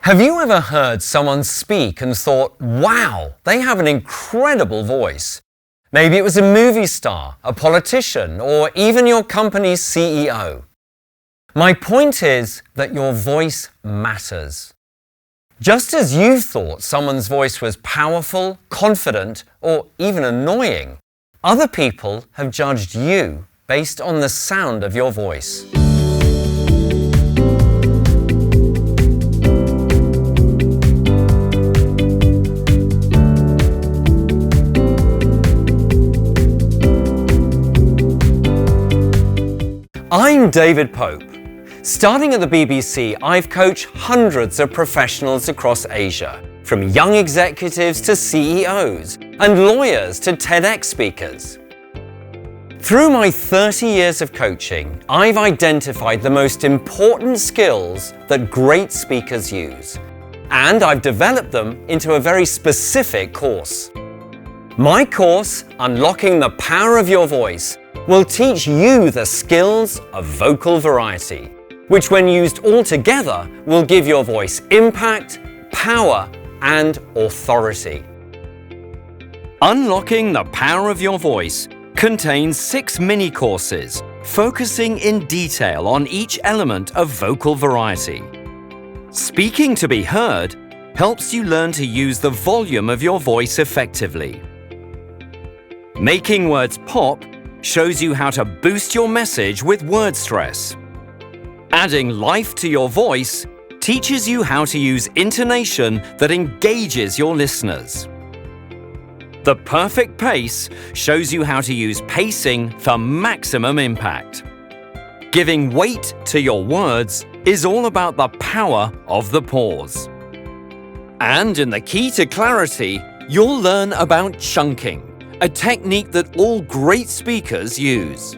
Have you ever heard someone speak and thought, wow, they have an incredible voice? Maybe it was a movie star, a politician, or even your company's CEO. My point is that your voice matters. Just as you thought someone's voice was powerful, confident, or even annoying, other people have judged you based on the sound of your voice. I'm David Pope. Starting at the BBC, I've coached hundreds of professionals across Asia, from young executives to CEOs, and lawyers to TEDx speakers. Through my 30 years of coaching, I've identified the most important skills that great speakers use, and I've developed them into a very specific course. My course, Unlocking the Power of Your Voice, will teach you the skills of vocal variety, which when used all together will give your voice impact, power, and authority. Unlocking the Power of Your Voice contains 6 mini-courses focusing in detail on each element of vocal variety. Speaking to be heard helps you learn to use the volume of your voice effectively. Making words pop shows you how to boost your message with word stress. Adding life to your voice teaches you how to use intonation that engages your listeners. The perfect pace shows you how to use pacing for maximum impact. Giving weight to your words is all about the power of the pause. And in the Key to Clarity, you'll learn about chunking, a technique that all great speakers use.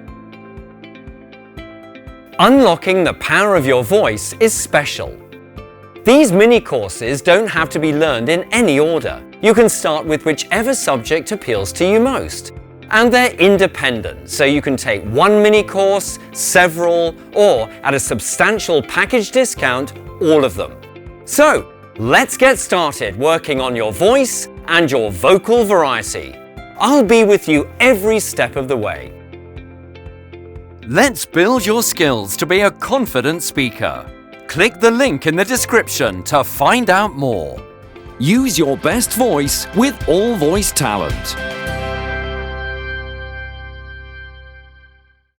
Unlocking the Power of Your Voice is special. These mini-courses don't have to be learned in any order. You can start with whichever subject appeals to you most. And they're independent, so you can take one mini-course, several, or at a substantial package discount, all of them. So, let's get started working on your voice and your vocal variety. I'll be with you every step of the way. Let's build your skills to be a confident speaker. Click the link in the description to find out more. Use your best voice with All Voice Talent.